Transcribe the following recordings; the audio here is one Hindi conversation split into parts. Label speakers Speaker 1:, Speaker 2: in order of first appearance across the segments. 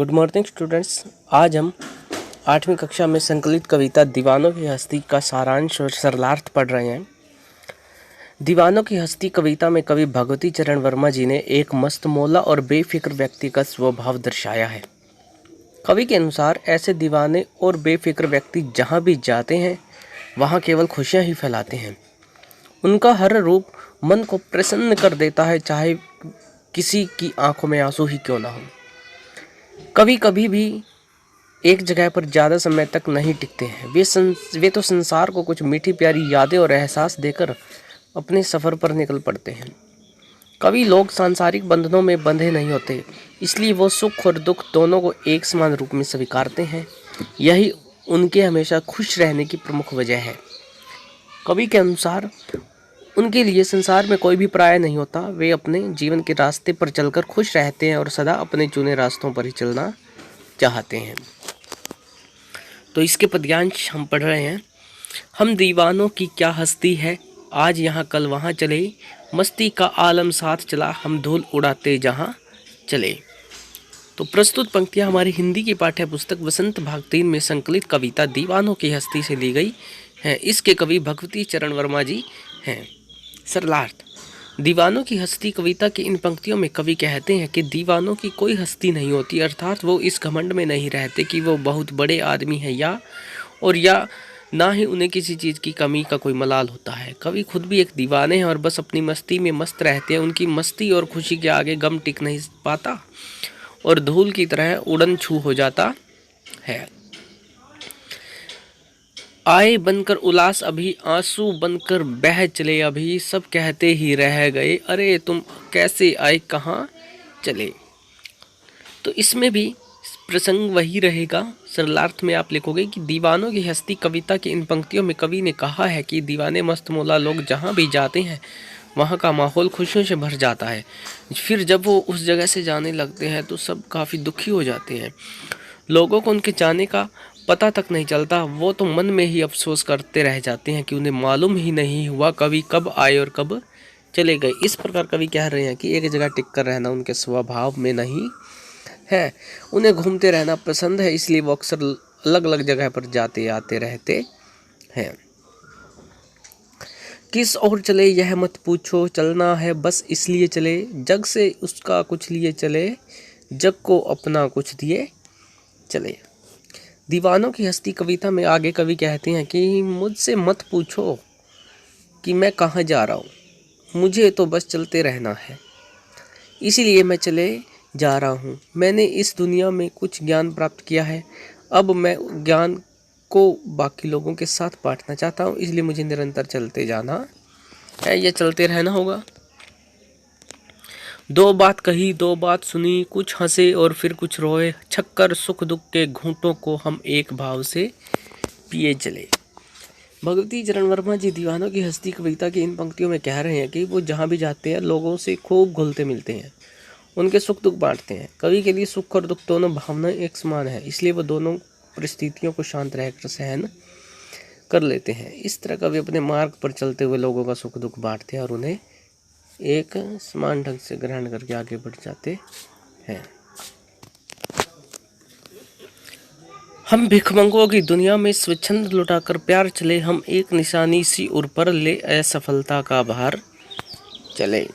Speaker 1: Good morning students. आज हम 8वीं कक्षा में संकलित कविता दीवानों की हस्ती का सारांश और सरलार्थ पढ़ रहे हैं। दीवानों की हस्ती कविता में कवि भगवती चरण वर्मा जी ने एक मस्तमौला और बेफिक्र व्यक्ति का स्वभाव दर्शाया है। कवि के अनुसार ऐसे दीवाने और बेफिक्र व्यक्ति जहाँ भी जाते हैं वहाँ केवल खुशियाँ ही फैलाते हैं। उनका हर रूप मन को प्रसन्न कर देता है, चाहे किसी की आंखों में आंसू ही क्यों ना हो। कभी कभी भी एक जगह पर ज़्यादा समय तक नहीं टिकते हैं। वे तो संसार को कुछ मीठी प्यारी यादें और एहसास देकर अपने सफ़र पर निकल पड़ते हैं। कभी लोग सांसारिक बंधनों में बंधे नहीं होते, इसलिए वो सुख और दुख दोनों को एक समान रूप में स्वीकारते हैं। यही उनके हमेशा खुश रहने की प्रमुख वजह है। कवि के अनुसार उनके लिए संसार में कोई भी पराया नहीं होता। वे अपने जीवन के रास्ते पर चलकर खुश रहते हैं और सदा अपने चुने रास्तों पर ही चलना चाहते हैं। तो इसके पद्यांश हम पढ़ रहे हैं। हम दीवानों की क्या हस्ती है, आज यहाँ कल वहाँ चले, मस्ती का आलम साथ चला, हम धूल उड़ाते जहाँ चले। तो प्रस्तुत पंक्तियाँ हमारी हिंदी की पाठ्य पुस्तक वसंत भाग 3 में संकलित कविता दीवानों की हस्ती से ली गई है। इसके कवि भगवती चरण वर्मा जी हैं। सरलार्थ। दीवानों की हस्ती कविता की इन पंक्तियों में कवि कहते हैं कि दीवानों की कोई हस्ती नहीं होती, अर्थात वो इस घमंड में नहीं रहते कि वो बहुत बड़े आदमी हैं या ना ही उन्हें किसी चीज़ की कमी का कोई मलाल होता है। कवि खुद भी एक दीवाने हैं और बस अपनी मस्ती में मस्त रहते हैं। उनकी मस्ती और खुशी के आगे गम टिक नहीं पाता और धूल की तरह उड़न छू हो जाता है। आए बनकर उल्लास अभी, आंसू बनकर बह चले अभी, सब कहते ही रह गए, अरे तुम कैसे आए कहाँ चले। तो इसमें भी प्रसंग वही रहेगा। सरलार्थ में आप लिखोगे कि दीवानों की हस्ती कविता की इन पंक्तियों में कवि ने कहा है कि दीवाने मस्तमौला लोग जहाँ भी जाते हैं वहाँ का माहौल खुशियों से भर जाता है। फिर जब वो उस जगह से जाने लगते हैं तो सब काफ़ी दुखी हो जाते हैं। लोगों को उनके जाने का पता तक नहीं चलता, वो तो मन में ही अफसोस करते रह जाते हैं कि उन्हें मालूम ही नहीं हुआ कवि कब आए और कब चले गए। इस प्रकार कवि कह रहे हैं कि एक जगह टिक कर रहना उनके स्वभाव में नहीं है। उन्हें घूमते रहना पसंद है, इसलिए वो अक्सर अलग अलग जगह पर जाते आते रहते हैं। किस ओर चले यह मत पूछो, चलना है बस इसलिए चले, जग से उसका कुछ लिए चले, जग को अपना कुछ दिए चले। दीवानों की हस्ती कविता में आगे कवि कहते हैं कि मुझसे मत पूछो कि मैं कहाँ जा रहा हूँ, मुझे तो बस चलते रहना है, इसीलिए मैं चले जा रहा हूँ। मैंने इस दुनिया में कुछ ज्ञान प्राप्त किया है, अब मैं ज्ञान को बाकी लोगों के साथ बांटना चाहता हूँ, इसलिए मुझे निरंतर चलते जाना है या चलते रहना होगा। दो बात कही दो बात सुनी, कुछ हंसे और फिर कुछ रोए, छक्कर सुख दुख के घूंटों को हम एक भाव से पिए चले। भगवती चरण वर्मा जी दीवानों की हस्ती कविता की इन पंक्तियों में कह रहे हैं कि वो जहाँ भी जाते हैं लोगों से खूब घुलते मिलते हैं, उनके सुख दुख बांटते हैं। कवि के लिए सुख और दुख दोनों भावनाएं एक समान है, इसलिए वो दोनों परिस्थितियों को शांत रहकर सहन कर लेते हैं। इस तरह कवि अपने मार्ग पर चलते हुए लोगों का सुख दुख बांटते हैं और उन्हें एक समान ढंग से ग्रहण करके आगे बढ़ जाते हैं। हम भिखमंगों की दुनिया में स्वच्छंद लुटाकर प्यार चले, हम एक निशानी सी उर पर ले असफलता का भार चले।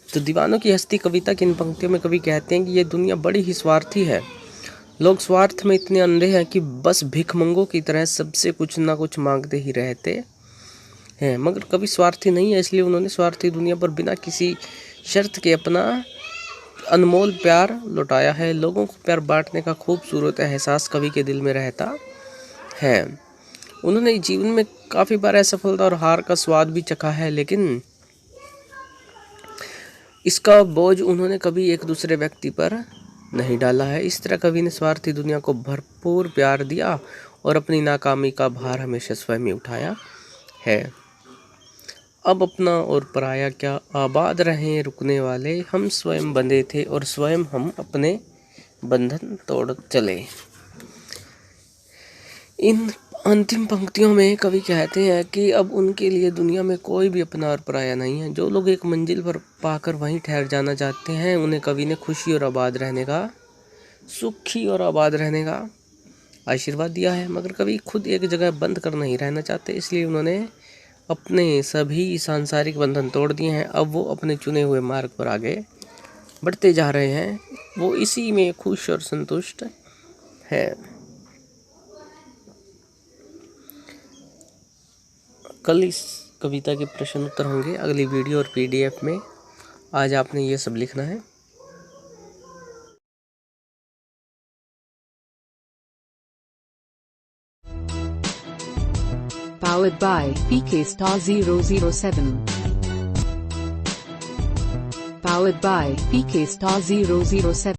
Speaker 1: तो दीवानों की हस्ती कविता की इन पंक्तियों में कवि कहते हैं कि ये दुनिया बड़ी ही स्वार्थी है। लोग स्वार्थ में इतने अंधे हैं कि बस भिखमंगों की तरह सबसे कुछ ना कुछ मांगते ही रहते हैं। मगर कवि स्वार्थी नहीं है, इसलिए उन्होंने स्वार्थी दुनिया पर बिना किसी शर्त के अपना अनमोल प्यार लुटाया है। लोगों को प्यार बांटने का खूबसूरत एहसास कवि के दिल में रहता है। उन्होंने जीवन में काफ़ी बार असफलता और हार का स्वाद भी चखा है, लेकिन इसका बोझ उन्होंने कभी एक दूसरे व्यक्ति पर नहीं डाला है। इस तरह कवि ने स्वार्थी दुनिया को भरपूर प्यार दिया और अपनी नाकामी का भार हमेशा स्वयं ही उठाया है। अब अपना और पराया क्या, आबाद रहें रुकने वाले, हम स्वयं बंधे थे और स्वयं हम अपने बंधन तोड़ चले। इन अंतिम पंक्तियों में कवि कहते हैं कि अब उनके लिए दुनिया में कोई भी अपना और पराया नहीं है। जो लोग एक मंजिल पर पाकर वहीं ठहर जाना चाहते हैं, उन्हें कवि ने खुशी और आबाद रहने का सुखी और आबाद रहने का आशीर्वाद दिया है। मगर कवि खुद एक जगह बंद कर नहीं रहना चाहते, इसलिए उन्होंने अपने सभी सांसारिक बंधन तोड़ दिए हैं। अब वो अपने चुने हुए मार्ग पर आगे बढ़ते जा रहे हैं। वो इसी में खुश और संतुष्ट है। कल इस कविता के प्रश्न उत्तर होंगे अगली वीडियो और PDF में। आज आपने ये सब लिखना है।
Speaker 2: Powered by PK Star 007. Powered by PK Star 007.